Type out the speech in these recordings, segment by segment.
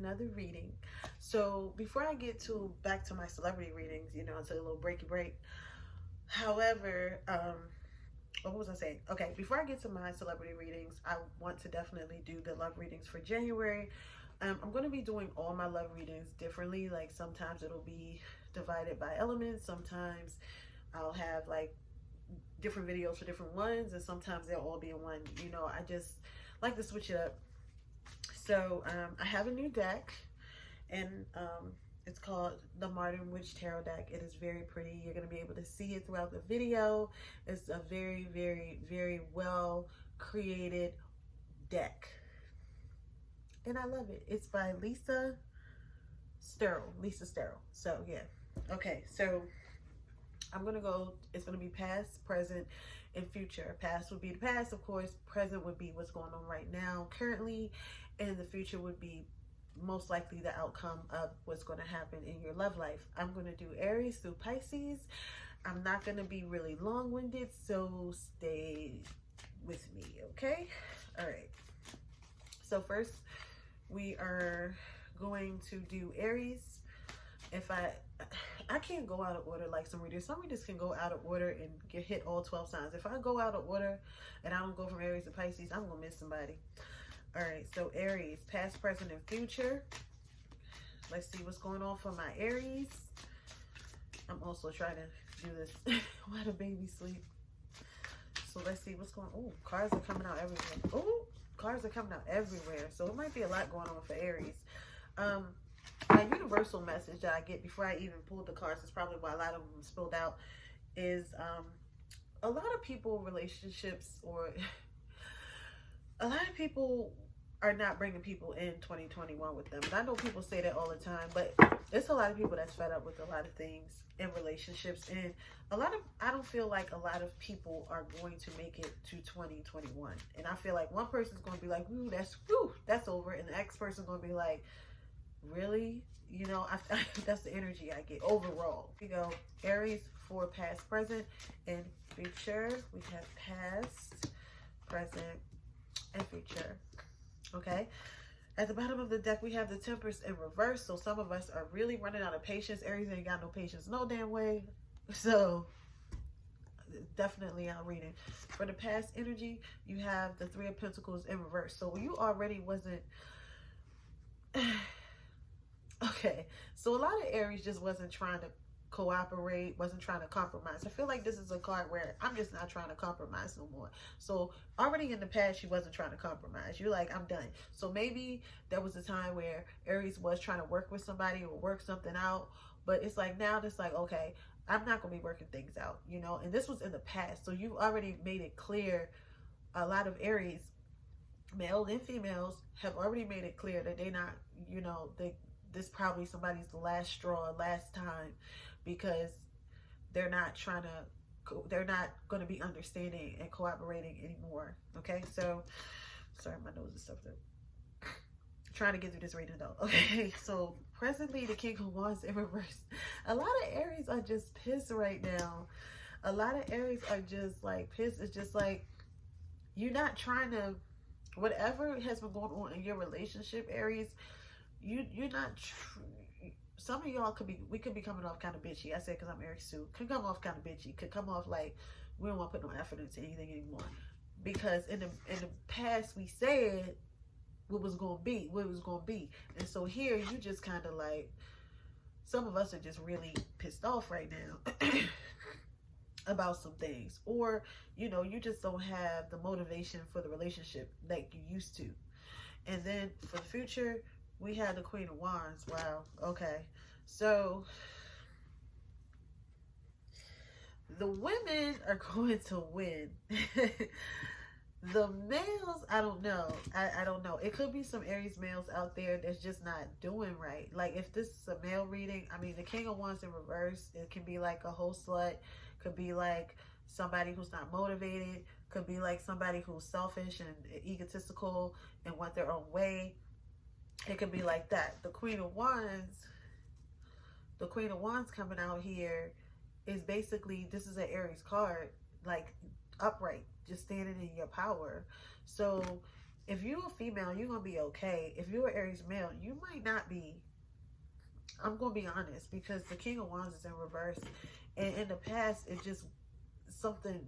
another reading. So before I get to back to my celebrity readings, you know, I'll take a little breaky break. However, what was I saying? Okay, before I get to my celebrity readings, I want to definitely do the love readings for January. I'm going to be doing all my love readings differently. Like sometimes it'll be divided by elements. Sometimes I'll have like different videos for different ones, and sometimes they'll all be in one. You know, I just like to switch it up. So I have a new deck, and it's called the Modern Witch Tarot deck. It is very pretty. You're going to be able to see it throughout the video. It's a very, very, very well created deck, and I love it. It's by Lisa Sterle. So yeah. Okay, so I'm going to go, it's going to be past, present, and future. Past would be the past, of course. Present would be what's going on right now, currently. And the future would be most likely the outcome of what's going to happen in your love life. I'm going to do Aries through Pisces. I'm not going to be really long-winded, so stay with me, okay? All right. So first, we are going to do Aries. If I can't go out of order like some readers. Some readers can go out of order and get hit all 12 signs. If I go out of order and I don't go from Aries to Pisces, I'm going to miss somebody. All right, so Aries, past, present, and future. Let's see what's going on for my Aries. I'm also trying to do this while the baby sleep. So let's see what's going on. Oh, cards are coming out everywhere. Oh, cards are coming out everywhere. So it might be a lot going on for Aries. My universal message that I get before I even pulled the cards, is probably why a lot of them spilled out, is a lot of people, relationships, or a lot of people are not bringing people in 2021 with them. And I know people say that all the time, but it's a lot of people that's fed up with a lot of things in relationships. And I don't feel like a lot of people are going to make it to 2021. And I feel like one person's going to be like, ooh, that's over. And the next person's going to be like, really? You know, that's the energy I get overall. We go Aries for past, present, and future. We have past, present, and future. Okay. At the bottom of the deck, we have the Temperance in reverse. So some of us are really running out of patience. Aries ain't got no patience no damn way. So definitely I'll read it. For the past energy, you have the Three of Pentacles in reverse. So you already wasn't... Okay, so a lot of Aries just wasn't trying to cooperate, wasn't trying to compromise. I feel like this is a card where I'm just not trying to compromise no more. So already in the past, she wasn't trying to compromise. You're like, I'm done. So maybe there was a time where Aries was trying to work with somebody or work something out, but it's like now it's like, okay, I'm not going to be working things out, you know, and this was in the past. So you've already made it clear. A lot of Aries, males and females, have already made it clear that they're not, you know, this probably somebody's the last straw, last time, because they're not going to be understanding and cooperating anymore. Okay, so sorry, my nose is stuffed up. Trying to get through this reading though. Okay, so presently the King of Wands in reverse. A lot of Aries are just pissed right now. A lot of Aries are just like pissed. It's just like you're not trying to, whatever has been going on in your relationship, Aries, you're not, some of y'all we could be coming off kind of bitchy. I said because I'm Aries too. Could come off kind of bitchy. Could come off like we don't want to put no effort into anything anymore. Because in the past we said what was going to be. And so here you just kind of like, some of us are just really pissed off right now about some things. Or, you know, you just don't have the motivation for the relationship like you used to. And then for the future, we had the Queen of Wands. Wow. Okay. So the women are going to win. The males, I don't know. I don't know. It could be some Aries males out there that's just not doing right. Like if this is a male reading, I mean, the King of Wands in reverse, it can be like a whole slut. Could be like somebody who's not motivated. Could be like somebody who's selfish and egotistical and want their own way. It could be like that. The Queen of Wands coming out here is basically, this is an Aries card, like upright, just standing in your power. So if you're a female, you're going to be okay. If you're an Aries male, you might not be. I'm going to be honest, because the King of Wands is in reverse. And in the past, it just, something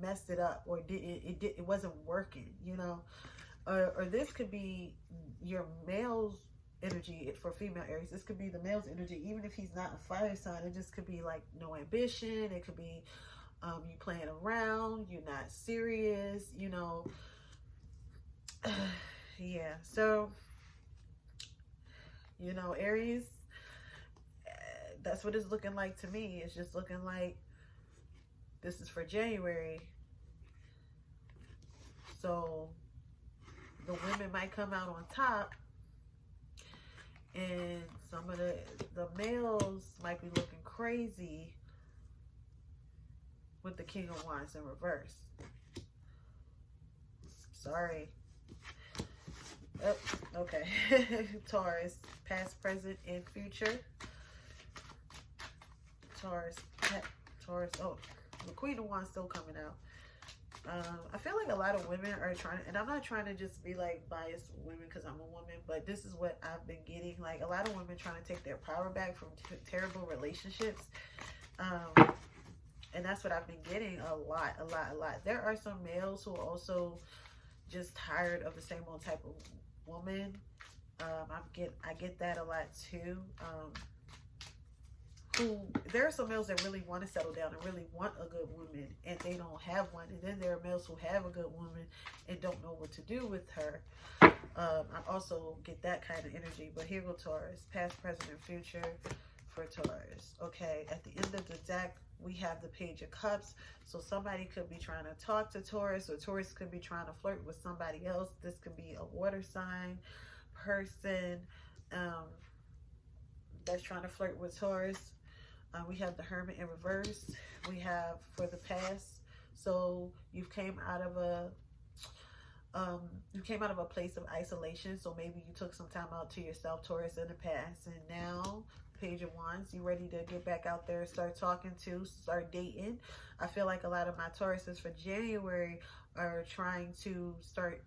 messed it up, or it wasn't working, you know. Or this could be your male's energy for female Aries. This could be the male's energy, even if he's not a fire sign. It just could be like no ambition. It could be you playing around, you're not serious, you know. Yeah, so, you know, Aries, that's what it's looking like to me. It's just looking like this is for January. So the women might come out on top, and some of the males might be looking crazy with the King of Wands in reverse. Sorry. Oh, okay. Taurus, past, present, and future. Taurus. Oh, the Queen of Wands still coming out. I feel like a lot of women are trying, and I'm not trying to just be like biased women because I'm a woman, but this is what I've been getting. Like, a lot of women trying to take their power back from terrible relationships. And that's what I've been getting a lot. There are some males who are also just tired of the same old type of woman. I get that a lot too. There are some males that really want to settle down and really want a good woman, and they don't have one. And then there are males who have a good woman and don't know what to do with her. I also get that kind of energy. But here go Taurus, past, present, and future for Taurus. Okay, at the end of the deck, we have the Page of Cups. So somebody could be trying to talk to Taurus, or Taurus could be trying to flirt with somebody else. This could be a water sign person that's trying to flirt with Taurus. We have the Hermit in reverse. We have for the past. So you came out of a place of isolation. So maybe you took some time out to yourself, Taurus, in the past, and now Page of Wands, you ready to get back out there, start talking to, start dating. I feel like a lot of my Tauruses for January are trying to start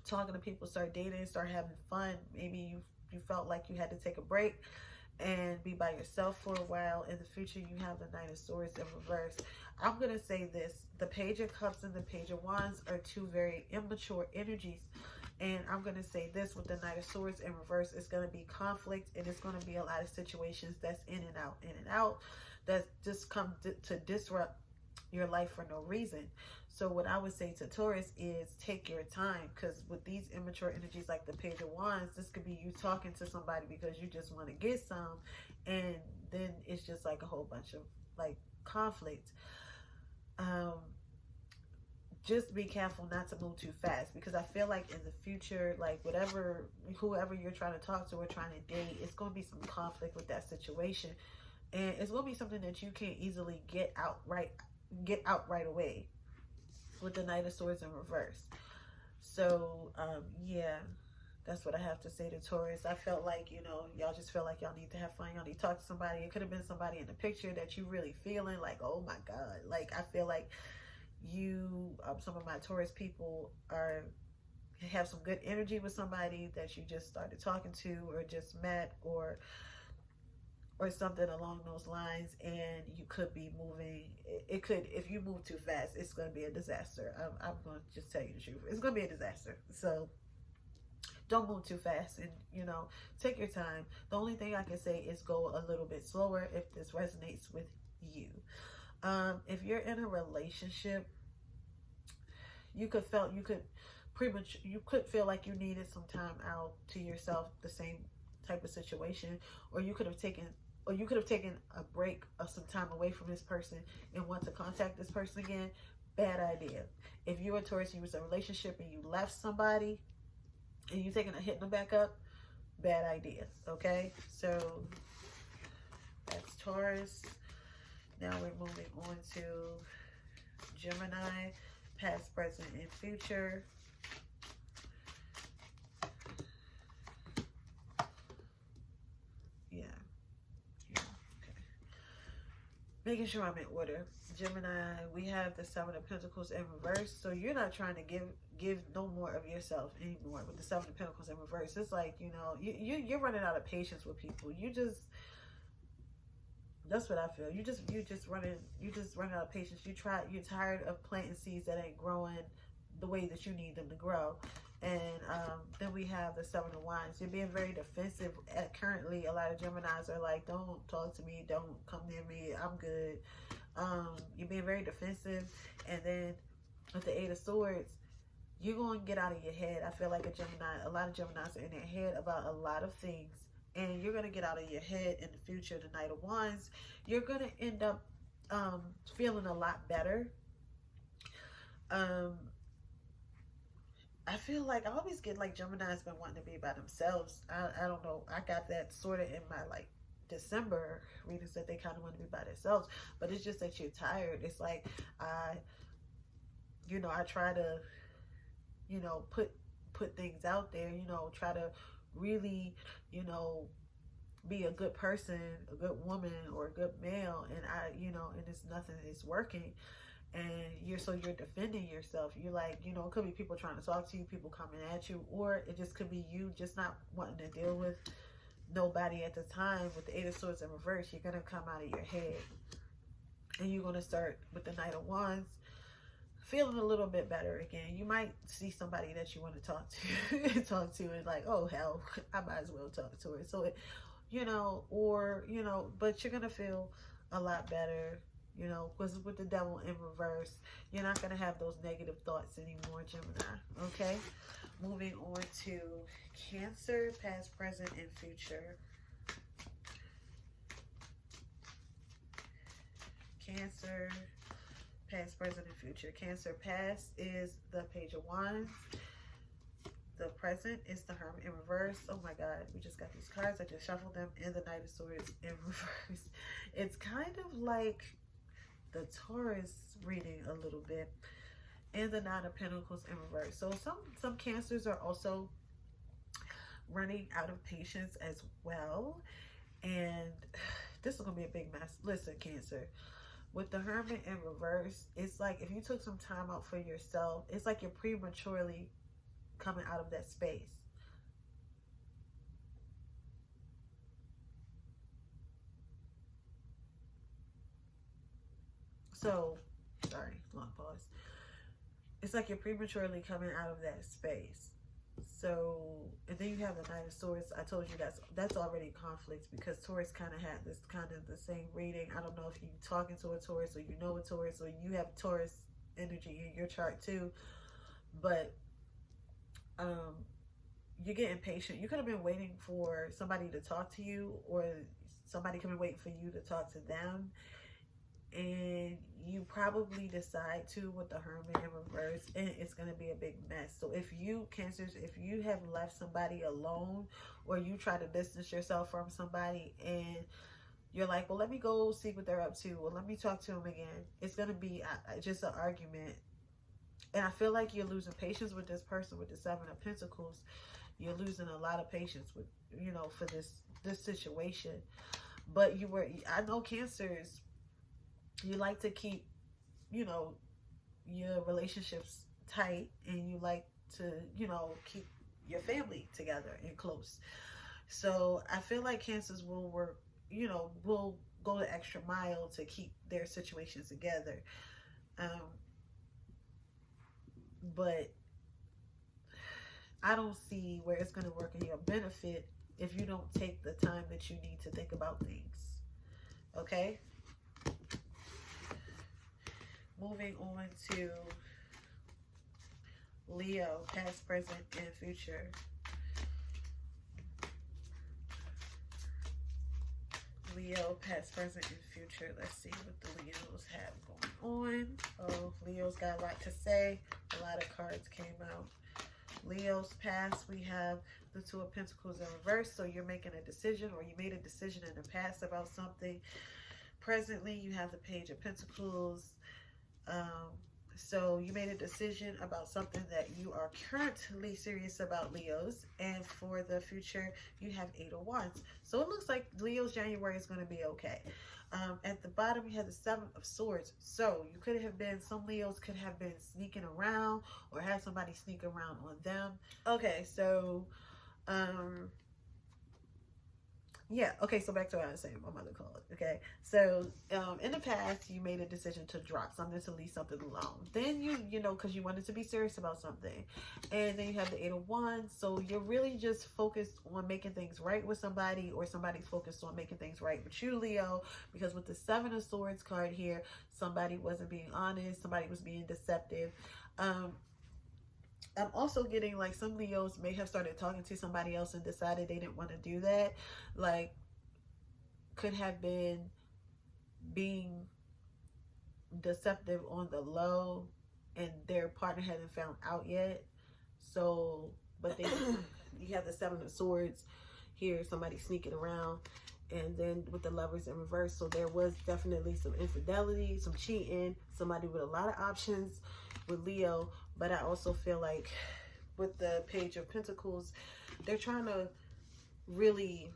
talking to people, start dating, start having fun. Maybe you felt like you had to take a break and be by yourself for a while. In the future, you have the Knight of Swords in reverse. I'm going to say this. The Page of Cups and the Page of Wands are two very immature energies. And I'm going to say this, with the Knight of Swords in reverse, it's going to be conflict, and it's going to be a lot of situations that's in and out, that just come to disrupt your life for no reason. So what I would say to Taurus is take your time, because with these immature energies like the Page of Wands, this could be you talking to somebody because you just want to get some, and then it's just like a whole bunch of like conflict. Just be careful not to move too fast, because I feel like in the future, like whoever you're trying to talk to or trying to date, it's going to be some conflict with that situation, and it's going to be something that you can't easily get out right away with the Knight of Swords in reverse. So yeah, that's what I have to say to Taurus. I felt like, you know, y'all just feel like y'all need to have fun, y'all need to talk to somebody. It could have been somebody in the picture that you really feeling like, oh my god, like I feel like you some of my Taurus people have some good energy with somebody that you just started talking to or just met, or something along those lines, and you could be moving. It could, if you move too fast, it's going to be a disaster. I'm going to just tell you the truth. It's going to be a disaster. So don't move too fast, and, you know, take your time. The only thing I can say is go a little bit slower if this resonates with you. If you're in a relationship, you could feel like you needed some time out to yourself, the same type of situation, or you could have taken a break of some time away from this person and want to contact this person again. Bad idea. If you're a Taurus, you was in a relationship and you left somebody and you're taking a hit in the back up, bad idea. Okay, so that's Taurus. Now we're moving on to Gemini, past, present, and future. making sure I'm in order. Gemini, we have the Seven of Pentacles in reverse. So you're not trying to give no more of yourself anymore with the Seven of Pentacles in reverse. It's like, you know, you're running out of patience with people. That's what I feel. You just running out of patience. You're tired of planting seeds that ain't growing the way that you need them to grow. And then we have the Seven of Wands. You're being very defensive. Currently, a lot of Geminis are like, don't talk to me, don't come near me, I'm good. You're being very defensive. And then with the Eight of Swords, you're going to get out of your head. I feel like a lot of Geminis are in their head about a lot of things. And you're going to get out of your head in the future. The Knight of Wands, you're going to end up feeling a lot better. I feel like I always get like Gemini's been wanting to be by themselves. I don't know. I got that sort of in my like December readings that they kind of want to be by themselves. But it's just that you're tired. It's like I try to, put things out there, try to really, be a good person, a good woman, or a good male. And and it's nothing is working. And you're defending yourself. You're like, it could be people trying to talk to you, people coming at you, or it just could be you just not wanting to deal with nobody at the time. With the Eight of Swords in reverse, you're going to come out of your head. And you're going to start with the Knight of Wands, feeling a little bit better again. You might see somebody that you want to talk to, and like, oh, hell, I might as well talk to her. So, but you're going to feel a lot better. Because with the Devil in reverse, you're not going to have those negative thoughts anymore, Gemini. Okay? Moving on to Cancer, past, present, and future. Cancer, past, present, and future. Cancer, past is the Page of Wands. The present is the Hermit in reverse. Oh my God, we just got these cards. I just shuffled them. And the Knight of Swords in reverse. It's kind of like the Taurus reading a little bit, and the Nine of Pentacles in reverse. So some Cancers are also running out of patience as well, and this is gonna be a big mess. Listen, Cancer, with the Hermit in reverse, it's like if you took some time out for yourself, it's like you're prematurely coming out of that space. So, sorry, long pause. It's like you're prematurely coming out of that space. So, and then you have the Knight of Swords. I told you that's already conflict, because Taurus kind of had this kind of the same reading. I don't know if you're talking to a Taurus, or you know a Taurus, or you have Taurus energy in your chart too. But you're getting patient. You could have been waiting for somebody to talk to you, or somebody could have been waiting for you to talk to them. And you probably decide to with the Hermit in reverse, and it's going to be a big mess. So if you, Cancers, if you have left somebody alone, or you try to distance yourself from somebody, and you're like, well, let me go see what they're up to, or let me talk to them again, it's going to be just an argument. And I feel like you're losing patience with this person with the Seven of Pentacles. You're losing a lot of patience with, for this situation. But I know Cancers, you like to keep, your relationships tight, and you like to, keep your family together and close. So I feel like Cancers will work, will go the extra mile to keep their situations together. But I don't see where it's going to work in your benefit if you don't take the time that you need to think about things. Okay? Moving on to Leo, past, present, and future. Leo, past, present, and future. Let's see what the Leos have going on. Oh, Leo's got a lot to say. A lot of cards came out. Leo's past, we have the Two of Pentacles in reverse. So you're making a decision, or you made a decision in the past about something. Presently, you have the Page of Pentacles. So you made a decision about something that you are currently serious about, Leos. And for the future, you have 8 of Wands. So it looks like Leo's January is going to be okay. At the bottom, you have the 7 of Swords. So you could have been, some Leos could have been sneaking around or had somebody sneak around on them. Okay, so yeah, okay, so back to what I was saying, my mother called, okay? So, in the past, you made a decision to drop something, to leave something alone. Then you know, because you wanted to be serious about something. And then you have the 8 of Wands, so you're really just focused on making things right with somebody, or somebody's focused on making things right with you, Leo, because with the 7 of Swords card here, somebody wasn't being honest, somebody was being deceptive. I'm also getting like some Leos may have started talking to somebody else and decided they didn't want to do that. Like, could have been being deceptive on the low and their partner hasn't found out yet. So, but they, you have the 7 of Swords here, somebody sneaking around. And then with the Lovers in reverse, so there was definitely some infidelity, some cheating, somebody with a lot of options with Leo. But I also feel like with the Page of Pentacles, they're trying to really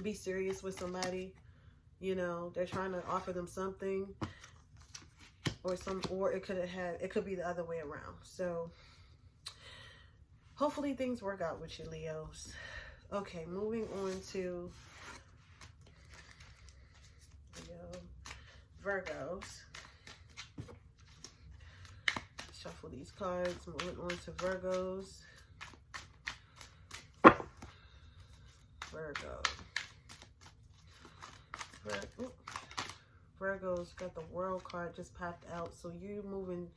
be serious with somebody. You know, they're trying to offer them something, or it could be the other way around. So hopefully things work out with you, Leos. Okay, moving on to Virgos. Shuffle these cards. Moving on to Virgos. Virgos got the World card just popped out. So you're moving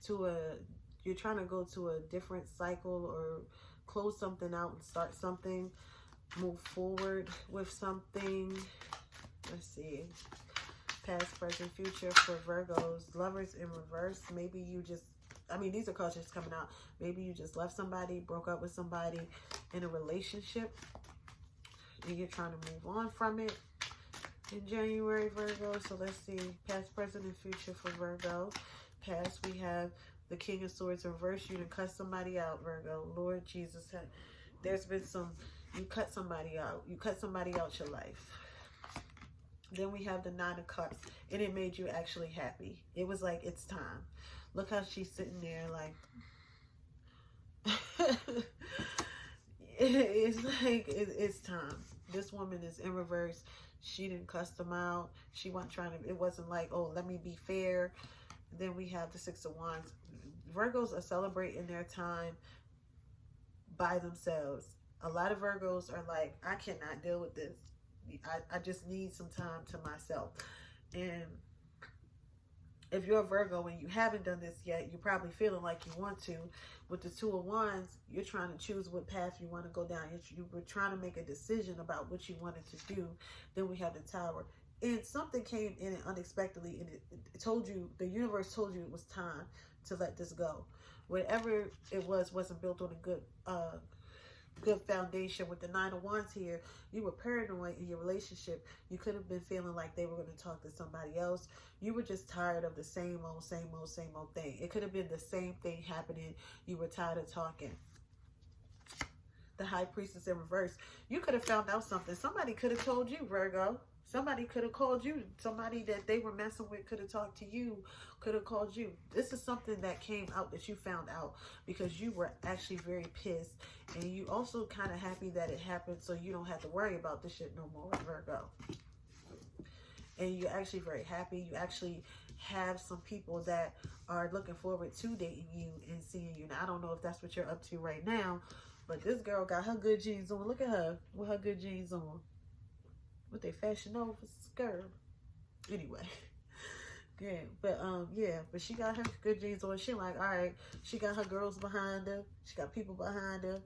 to you're trying to go to a different cycle, or close something out and start something, move forward with something. Let's see, past, present, future for Virgos. Lovers in reverse. Maybe you just, I mean, these are cards just coming out. Maybe you just left somebody, broke up with somebody in a relationship, and you're trying to move on from it in January, Virgo. So let's see, past, present, and future for Virgo. Past, we have the King of Swords in reverse. You done cut somebody out, Virgo. Lord Jesus, there's been some, you cut somebody out. You cut somebody out your life. Then we have the 9 of Cups, and it made you actually happy. It was like, it's time. Look how she's sitting there like, it's like, it's time. This woman is in reverse. She didn't cuss them out. She wasn't trying to, it wasn't like, oh, let me be fair. Then we have the 6 of Wands. Virgos are celebrating their time by themselves. A lot of Virgos are like, I cannot deal with this. I just need some time to myself. And if you're a Virgo and you haven't done this yet, you're probably feeling like you want to. With the 2 of Wands, you're trying to choose what path you want to go down. You were trying to make a decision about what you wanted to do. Then we have the Tower. And something came in it unexpectedly, and it told you, the universe told you it was time to let this go. Whatever it wasn't built on a good foundation. With the 9 of Wands here, you were paranoid in your relationship. You could have been feeling like they were going to talk to somebody else. You were just tired of the same old thing. It could have been the same thing happening. You were tired of talking. The High Priestess in reverse. You could have found out something. Somebody could have told you, Virgo. Somebody could have called you. Somebody that they were messing with could have talked to you, could have called you. This is something that came out that you found out because you were actually very pissed. And you also kind of happy that it happened, so you don't have to worry about this shit no more, Virgo. And you're actually very happy. You actually have some people that are looking forward to dating you and seeing you. Now, I don't know if that's what you're up to right now, but this girl got her good jeans on. Look at her with her good jeans on. With their Fashion Nova skirt. Anyway. Yeah, but she got her good jeans on. She like, all right, she got her girls behind her. She got people behind her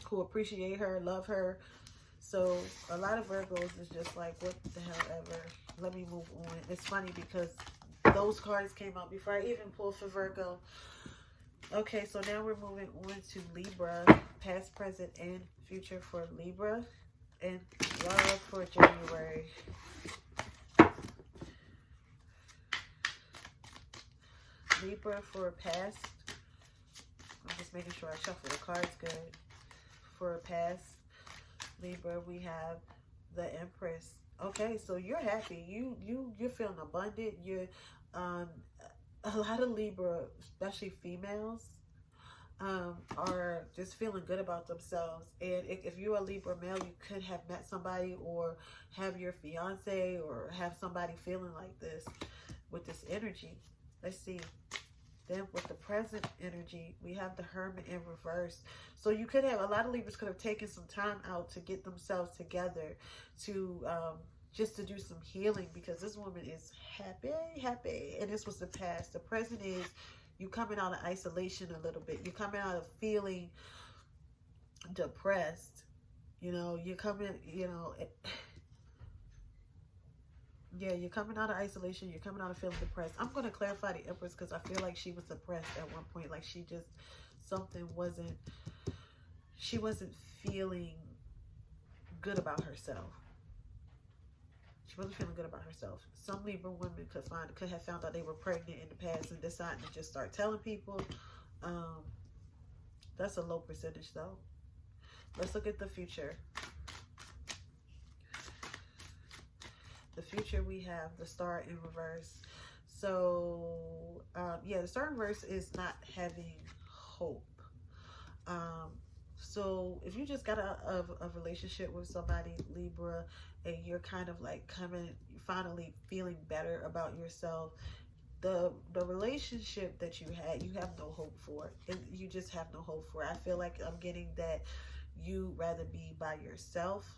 who appreciate her, love her. So a lot of Virgos is just like, what the hell ever. Let me move on. It's funny because those cards came out before I even pulled for Virgo. Okay, so now we're moving on to Libra. Past, present, and future for Libra. And love for January. Libra for past. I'm just making sure I shuffle the cards good. For past Libra, we have the Empress. Okay, so you're happy. You're feeling abundant. You're a lot of Libra, especially females, are just feeling good about themselves. And if you're a Libra male, you could have met somebody or have your fiance or have somebody feeling like this with this energy. Let's see. Then with the present energy, we have the Hermit in reverse. So you could have, a lot of Libras could have taken some time out to get themselves together to just to do some healing, because this woman is happy. And this was the past. The present is you coming out of isolation a little bit. You're coming out of feeling depressed. You know, you're coming, you know, yeah, you're coming out of isolation. You're coming out of feeling depressed. I'm going to clarify the Empress because I feel like she was depressed at one point. Like she just, she wasn't feeling good about herself. She wasn't feeling good about herself. Some Libra women could have found out they were pregnant in the past and decided to just start telling people. That's a low percentage though. Let's look at the future. The future, we have the Star in reverse. So yeah, the Star in reverse is not having hope. So if you just got a relationship with somebody, Libra, and you're kind of like finally feeling better about yourself, the relationship that you have no hope for. You just have no hope for. I feel like I'm getting that you rather be by yourself.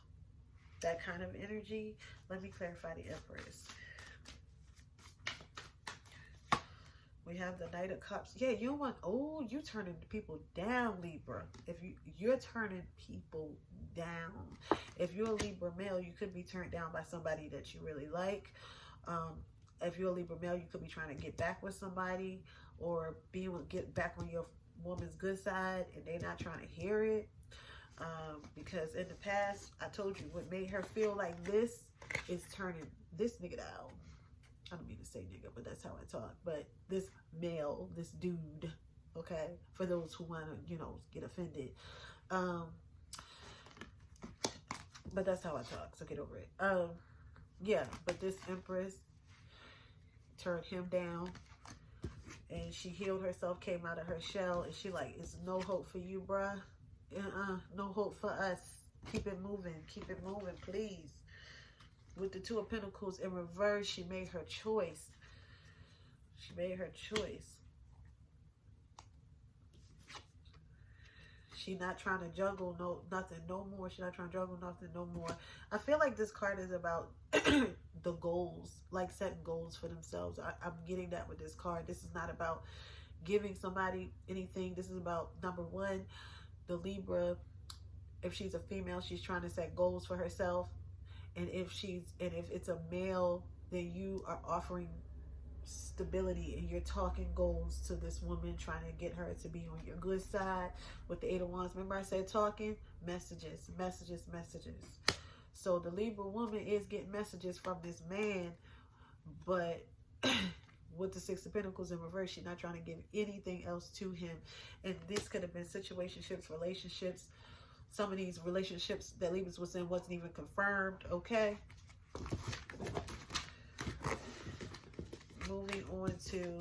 That kind of energy. Let me clarify the Empress. We have the Knight of Cups. Yeah, you want, oh, you turning people down, Libra. If you're turning people down. If you're a Libra male, you could be turned down by somebody that you really like. If you're a Libra male, you could be trying to get back with somebody or get back on your woman's good side and they're not trying to hear it. Because in the past, I told you what made her feel like this is turning this nigga down. I don't mean to say nigga, but that's how I talk. But this male, this dude, okay, for those who want to, you know, get offended. But that's how I talk, so get over it. Yeah, but this Empress turned him down. And she healed herself, came out of her shell. And she like, it's no hope for you, bruh. No hope for us. Keep it moving, please. With the Two of Pentacles in reverse, she made her choice. She not trying to juggle nothing no more. She not trying to juggle nothing no more. I feel like this card is about the goals, like setting goals for themselves. I'm getting that with this card. This is not about giving somebody anything. This is about, number one, the Libra, if she's a female, she's trying to set goals for herself. And if it's a male, then you are offering stability and you're talking goals to this woman, trying to get her to be on your good side. With the Eight of Wands, remember I said talking? Messages. So the Libra woman is getting messages from this man, but with the Six of Pentacles in reverse, she's not trying to give anything else to him. And this could have been situationships, relationships. Some of these relationships that Libra was in wasn't even confirmed, okay? Moving on to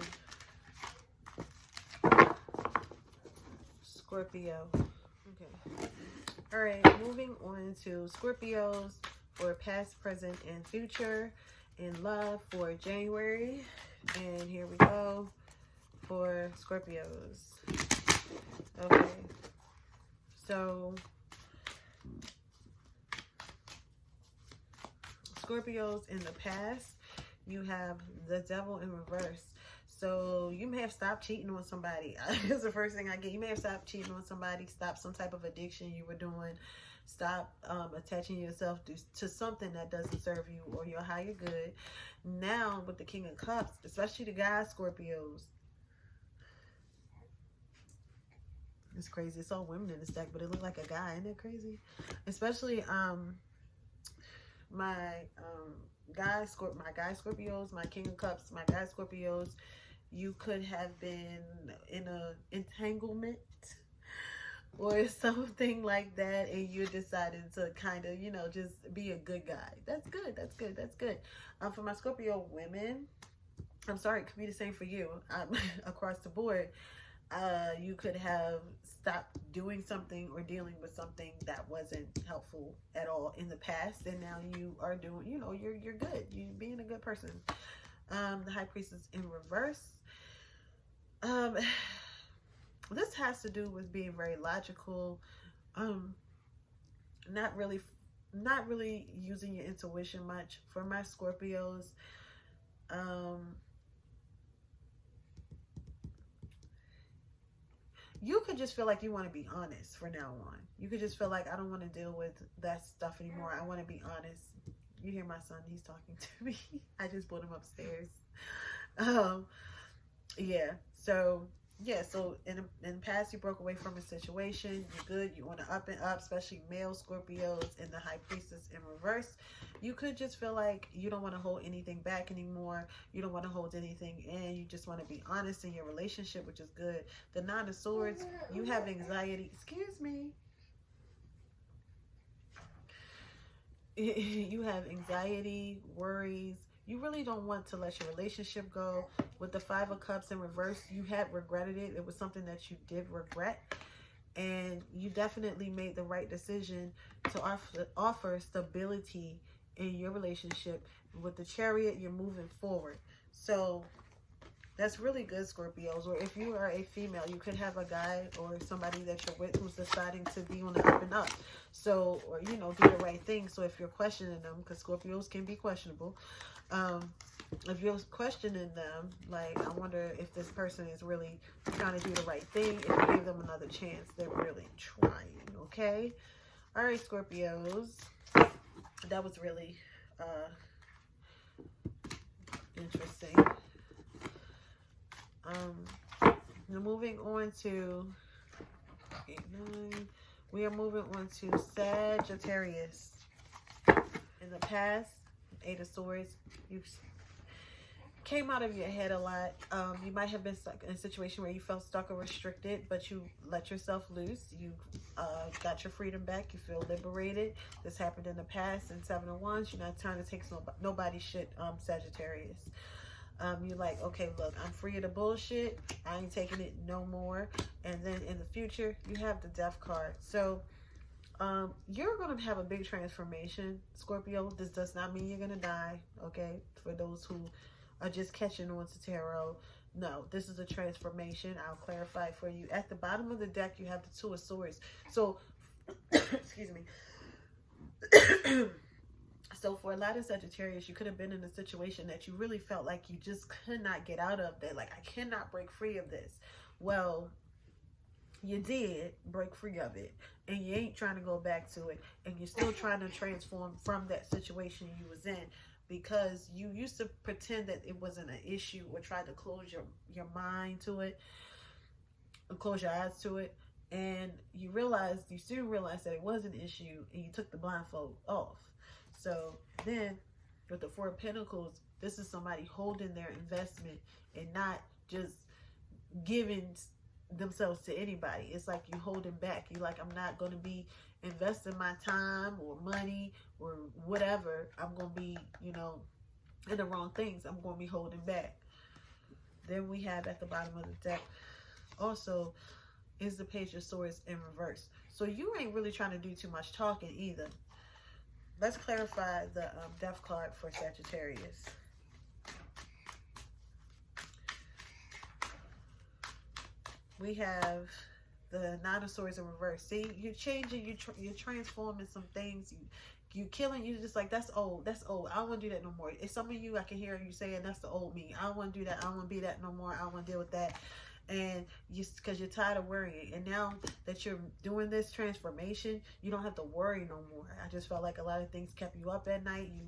Scorpio. Okay. All right, moving on to Scorpios for past, present, and future in love for January. And here we go for Scorpios. Okay. So Scorpios in the past, you have the Devil in reverse. So you may have stopped cheating on somebody. That's the first thing I get. You may have stopped cheating on somebody, stopped some type of addiction you were doing, stop attaching yourself to something that doesn't serve you or your higher good. Now with the King of Cups, especially the guys, Scorpios, it's crazy. It's all women in this deck, but it looked like a guy. Isn't that crazy? Especially my guy Scorpios, my King of Cups, my guy Scorpios, You could have been in a entanglement or something like that, and you decided to kind of, you know, just be a good guy. That's good. That's good. That's good. For my Scorpio women, I'm sorry, it could be the same for you. Across the board, you could have stopped doing something or dealing with something that wasn't helpful at all in the past, and now you are doing, you know, you're good. You're being a good person. The High Priestess in reverse. This has to do with being very logical, not really using your intuition much. For my Scorpios, you could just feel like you want to be honest from now on. You could just feel like, I don't want to deal with that stuff anymore. I want to be honest. You hear my son, he's talking to me. I just put him upstairs. Yeah, so in the past, you broke away from a situation. You're good. You want to up and up, especially male Scorpios in the High Priestess in reverse. You could just feel like you don't want to hold anything back anymore. You don't want to hold anything in. You just want to be honest in your relationship, which is good. The Nine of Swords, you have anxiety. Excuse me. You have anxiety, worries. You really don't want to let your relationship go. With the Five of Cups in reverse, you had regretted it. It was something that you did regret. And you definitely made the right decision to offer stability in your relationship. With the Chariot, you're moving forward. So that's really good, Scorpios. Or if you are a female, you could have a guy or somebody that you're with who's deciding to be on the up and up. So, or, you know, do the right thing. So if you're questioning them, because Scorpios can be questionable, if you're questioning them, like, I wonder if this person is really trying to do the right thing. If you give them another chance, they're really trying, okay? All right, Scorpios. That was really interesting. Moving on to 8, 9. We are moving on to Sagittarius. In the past, 8 of Swords, you came out of your head a lot. You might have been stuck in a situation where you felt stuck or restricted, but you let yourself loose. You got your freedom back. You feel liberated. This happened in the past. In 7 of Wands, you're not trying to take nobody's shit, Sagittarius. You're like, okay, look, I'm free of the bullshit. I ain't taking it no more. And then in the future, you have the Death card. So you're going to have a big transformation, Scorpio. This does not mean you're going to die, okay? For those who are just catching on to tarot, no, this is a transformation. I'll clarify it for you. At the bottom of the deck, you have the Two of Swords. So, excuse me. So for a lot of Sagittarius, you could have been in a situation that you really felt like you just could not get out of. That, like, I cannot break free of this. Well, you did break free of it, and you ain't trying to go back to it, and you're still trying to transform from that situation you was in, because you used to pretend that it wasn't an issue or try to close your mind to it, or close your eyes to it, and you soon realized that it was an issue, and you took the blindfold off. So then with the Four of Pentacles, this is somebody holding their investment and not just giving themselves to anybody. It's like you holding back. You like, I'm not going to be investing my time or money or whatever. I'm going to be, you know, in the wrong things. I'm going to be holding back. Then we have at the bottom of the deck also is the Page of Swords in reverse. So you ain't really trying to do too much talking either. Let's clarify the Death card for Sagittarius. We have the Nine of Swords in reverse. See, you're changing, you're transforming some things. You killing, you're just like, that's old. That's old. I don't want to do that no more. It's some of you, I can hear you saying, that's the old me. I don't want to do that. I don't want to be that no more. I don't want to deal with that. And because you're tired of worrying, and now that you're doing this transformation, you don't have to worry no more. I just felt like a lot of things kept you up at night. You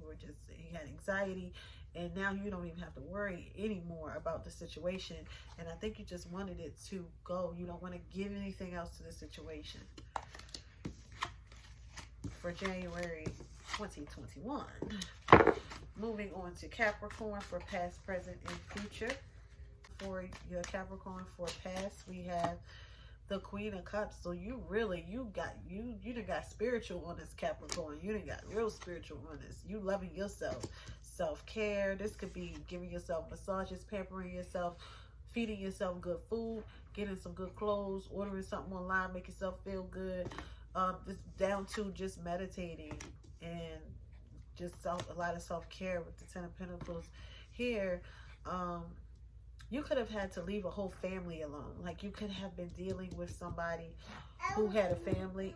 had anxiety, and now you don't even have to worry anymore about the situation. And I think you just wanted it to go. You don't want to give anything else to the situation. For January 2021, moving on to Capricorn for past, present, and future. for your Capricorn for past, we have the Queen of Cups. So you done got spiritual on this Capricorn. You done got real spiritual on this. You loving yourself. Self-care. This could be giving yourself massages, pampering yourself, feeding yourself good food, getting some good clothes, ordering something online, make yourself feel good. Just down to just meditating and just a lot of self-care with the Ten of Pentacles here. You could have had to leave a whole family alone. Like you could have been dealing with somebody who had a family.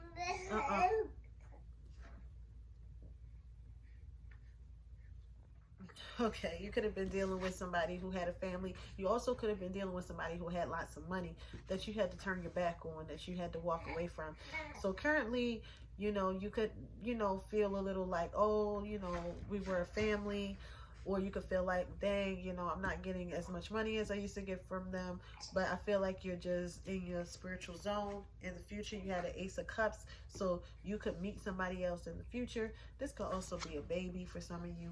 Okay, you could have been dealing with somebody who had a family. You also could have been dealing with somebody who had lots of money that you had to turn your back on, that you had to walk away from. So currently, you know, you could, you know, feel a little like, oh, you know, we were a family. Or you could feel like, dang, you know, I'm not getting as much money as I used to get from them. But I feel like you're just in your spiritual zone. In the future, you had an Ace of Cups. So you could meet somebody else in the future. This could also be a baby for some of you.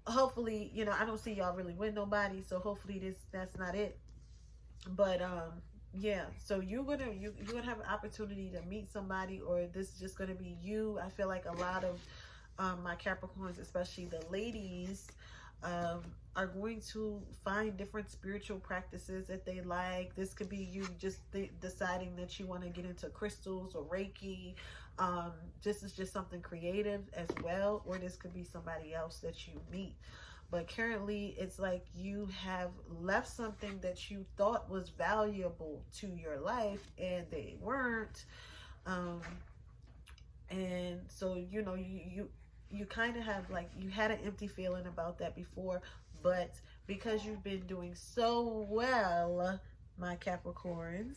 Hopefully, you know, I don't see y'all really with nobody. So hopefully that's not it. But yeah, so you're gonna have an opportunity to meet somebody, or this is just gonna be you. I feel like a lot of my Capricorns, especially the ladies, are going to find different spiritual practices that they like. This could be you just deciding that you want to get into crystals or Reiki. This is just something creative as well, or this could be somebody else that you meet. But currently, it's like you have left something that you thought was valuable to your life, and they weren't. And so, you know, you kind of have like, you had an empty feeling about that before, but because you've been doing so well, my Capricorns,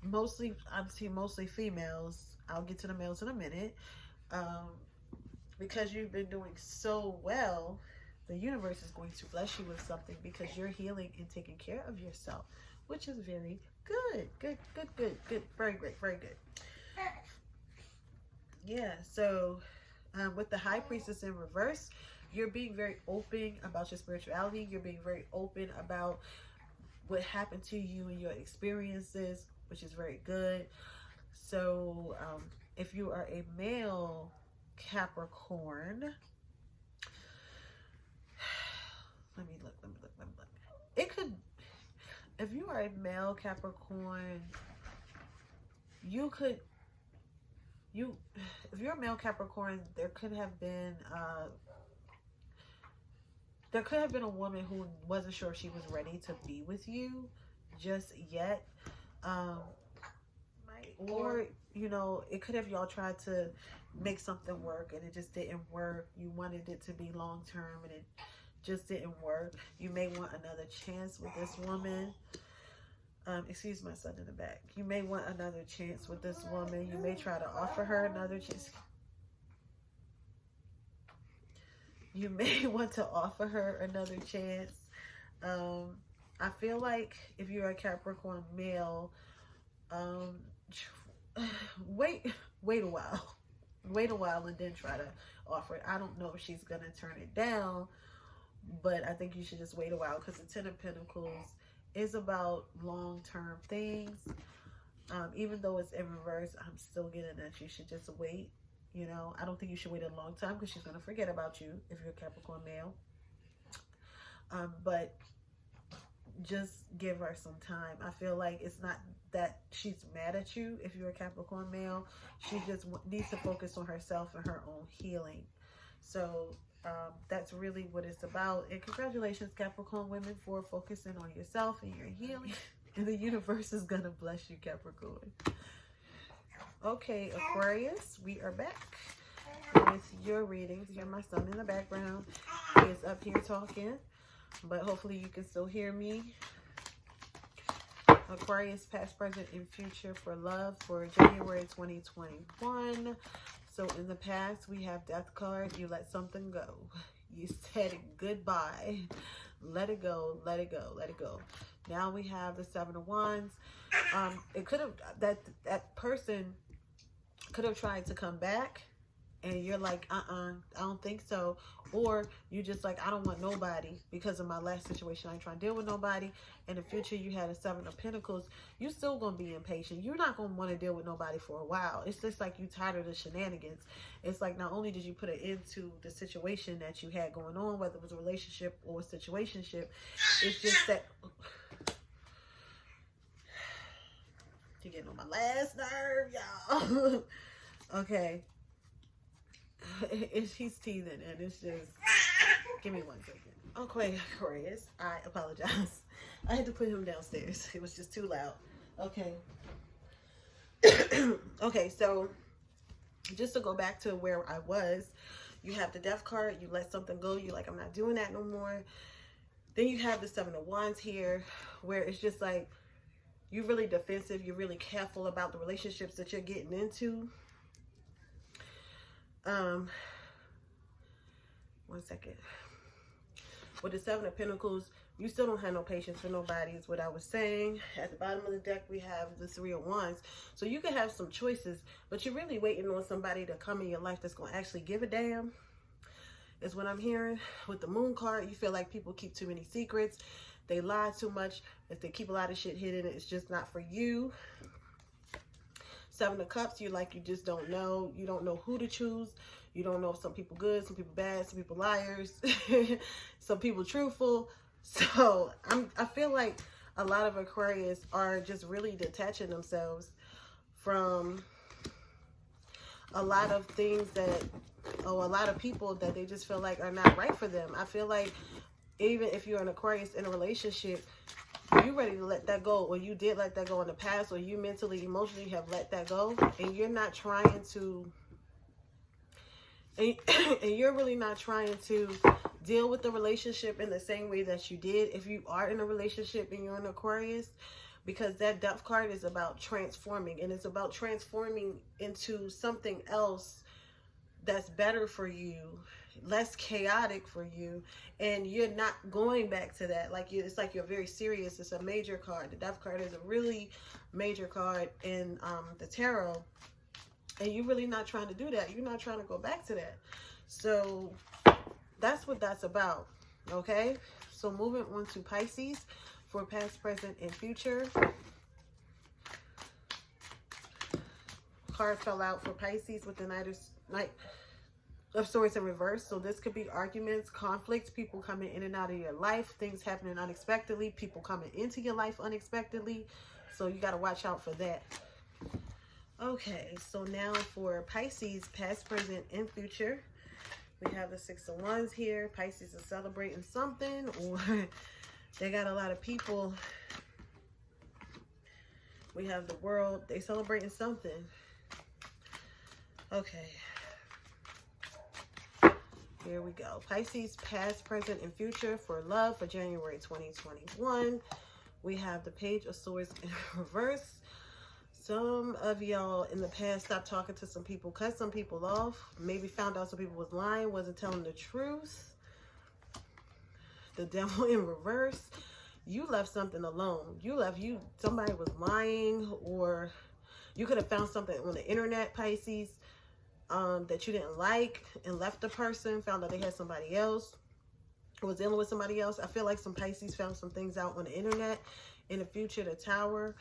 mostly, I'm seeing mostly females. I'll get to the males in a minute. Because you've been doing so well, the universe is going to bless you with something because you're healing and taking care of yourself, which is very good. Good. Very great. Very good. Yeah, so with the High Priestess in reverse, you're being very open about your spirituality. You're being very open about what happened to you and your experiences, which is very good. So if you are a male Capricorn, let me look. It could, if you are a male Capricorn, if you're a male Capricorn, there could have been a woman who wasn't sure she was ready to be with you just yet. Or, you know, it could have y'all tried to make something work and it just didn't work. You wanted it to be long term and it just didn't work. You may want another chance with this woman. Excuse my son in the back. You may want another chance with this woman. You may try to offer her another chance. You may want to offer her another chance. I feel like if you're a Capricorn male, wait a while. Wait a while and then try to offer it. I don't know if she's going to turn it down, but I think you should just wait a while because the Ten of Pentacles is about long-term things. Even though it's in reverse, I'm still getting that you should just wait. You know, I don't think you should wait a long time because she's going to forget about you if you're a Capricorn male. But just give her some time. I feel like it's not that she's mad at you if you're a Capricorn male. She just needs to focus on herself and her own healing. So that's really what it's about. And congratulations, Capricorn women, for focusing on yourself and your healing. And the universe is going to bless you, Capricorn. Okay, Aquarius, we are back with your readings. Hear my son in the background. He is up here talking, but hopefully you can still hear me. Aquarius, past, present, and future for love for January 2021. So in the past, we have Death card. You let something go. You said goodbye. Let it go. Let it go. Let it go. Now we have the Seven of Wands. It could have, that person could have tried to come back and you're like, I don't think so. Or you just like, I don't want nobody because of my last situation. I ain't trying to deal with nobody. In the future, you had a 7 of Pentacles. You still going to be impatient. You're not going to want to deal with nobody for a while. It's just like you tired of the shenanigans. It's like not only did you put an end to the situation that you had going on, whether it was a relationship or a situationship, it's just that... You're getting on my last nerve, y'all. Okay. He's teething and it's just... Give me 1 second. Okay, Aquarius. I apologize. I had to put him downstairs. It was just too loud. Okay. Okay, so just to go back to where I was, you have the Death card. You let something go. You're like, I'm not doing that no more. Then you have the 7 of Wands here, where it's just like, you're really defensive. You're really careful about the relationships that you're getting into. 1 second. With the 7 of Pentacles, you still don't have no patience for nobody, is what I was saying. At the bottom of the deck, we have the 3 of Wands. So you can have some choices, but you're really waiting on somebody to come in your life that's going to actually give a damn, is what I'm hearing. With the Moon card, you feel like people keep too many secrets. They lie too much. If they keep a lot of shit hidden, it's just not for you. 7 of Cups, you just don't know. You don't know who to choose. You don't know if some people good, some people bad, some people liars, some people truthful. So I feel like a lot of Aquarius are just really detaching themselves from a lot of things that, a lot of people that they just feel like are not right for them. I feel like even if you're an Aquarius in a relationship, you ready to let that go, or you did let that go in the past, or you mentally, emotionally have let that go, and you're not trying to, and you're really not trying to deal with the relationship in the same way that you did if you are in a relationship and you're an Aquarius, because that Death card is about transforming, and it's about transforming into something else that's better for you, less chaotic for you, and you're not going back to that. Like it's like you're very serious. It's a major card. The Death card is a really major card in the tarot, and you're really not trying to do that. You're not trying to go back to that. So that's what that's about. Okay, so moving on to Pisces for past, present, and future. Card fell out for Pisces with the Knight of Swords in reverse. So this could be arguments, conflicts, people coming in and out of your life, things happening unexpectedly, people coming into your life unexpectedly. So you got to watch out for that. Okay, so now for Pisces, past, present, and future. We have the 6 of Wands here. Pisces is celebrating something, or they got a lot of people. We have the World. They celebrating something. Okay. Here we go. Pisces, past, present, and future for love for January 2021. We have the Page of Swords in reverse. Some of y'all in the past stopped talking to some people, cut some people off, maybe found out some people was lying, wasn't telling the truth. The Devil in reverse. You left something alone. Somebody was lying, or you could have found something on the internet, Pisces, that you didn't like, and left the person, found out they had somebody else, or was dealing with somebody else. I feel like some Pisces found some things out on the internet. In the future, the Tower.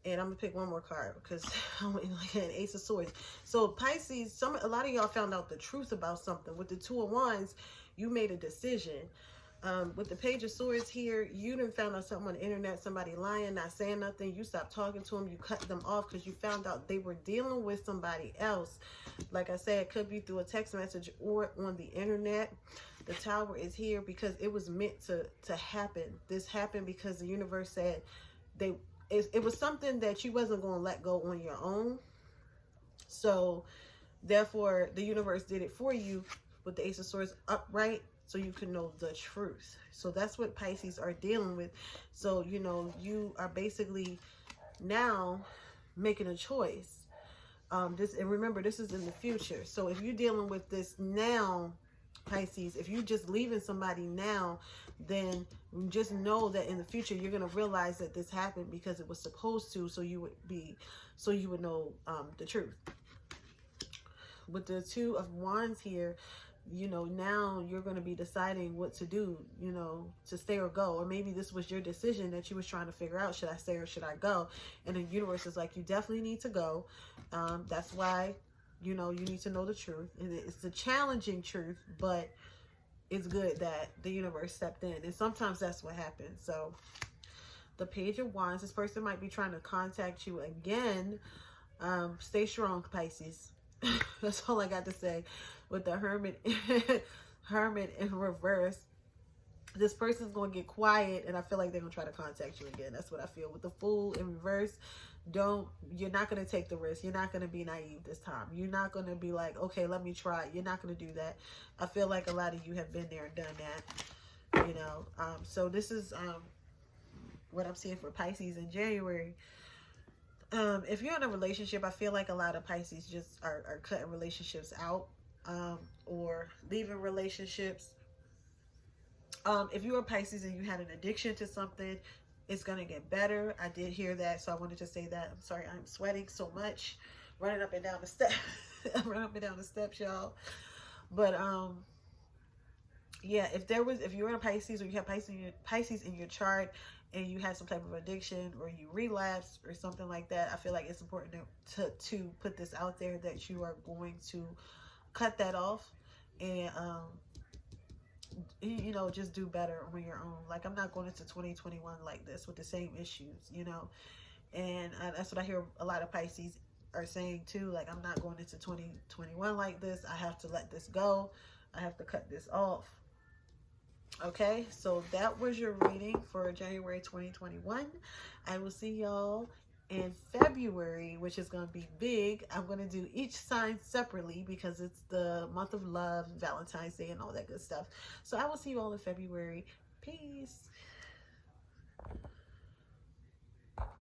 And I'm gonna pick one more card because I went like an Ace of Swords. So Pisces, a lot of y'all found out the truth about something. With the 2 of Wands, you made a decision. With the Page of Swords here, you done found out something on the internet, somebody lying, not saying nothing. You stopped talking to them, you cut them off because you found out they were dealing with somebody else. Like I said, it could be through a text message or on the internet. The Tower is here because it was meant to happen. This happened because the universe said it was something that you wasn't going to let go on your own. So therefore, the universe did it for you with the Ace of Swords upright, so you can know the truth. So that's what Pisces are dealing with. So, you know, you are basically now making a choice. And remember, this is in the future. So if you're dealing with this now, Pisces, if you're just leaving somebody now, then just know that in the future you're going to realize that this happened because it was supposed to, so you would know the truth. with the Two of Wands here, you know, now you're going to be deciding what to do, you know, to stay or go. Or maybe this was your decision that you was trying to figure out, should I stay or should I go? And the universe is like, you definitely need to go. That's why, you know, you need to know the truth. And it's a challenging truth, but it's good that the universe stepped in. And sometimes that's what happens. So the Page of Wands, this person might be trying to contact you again. Stay strong, Pisces. That's all I got to say. With the Hermit Hermit in reverse, this person's going to get quiet, and I feel like they're going to try to contact you again. That's what I feel. With the Fool in reverse, you're not going to take the risk. You're not going to be naive this time. You're not going to be like, okay, let me try. You're not going to do that. I feel like a lot of you have been there and done that, you know. So this is what I'm seeing for Pisces in January. If you're in a relationship, I feel like a lot of Pisces just are cutting relationships out, or leaving relationships. If you're a Pisces and you had an addiction to something, it's going to get better. I did hear that, so I wanted to say that. I'm sorry, I'm sweating so much, running up and down the steps, running up and down the steps, y'all. But yeah, if you're in a Pisces, or you have Pisces in your chart, and you had some type of addiction, or you relapsed or something like that, I feel like it's important to put this out there that you are going to cut that off, and you know, just do better on your own. Like, I'm not going into 2021 like this with the same issues, you know. And that's what I hear a lot of Pisces are saying too. Like, I'm not going into 2021 like this. I have to let this go. I have to cut this off. Okay, so that was your reading for January 2021. I will see y'all in February, which is going to be big. I'm going to do each sign separately because it's the month of love, Valentine's Day, and all that good stuff. So I will see you all in February. Peace.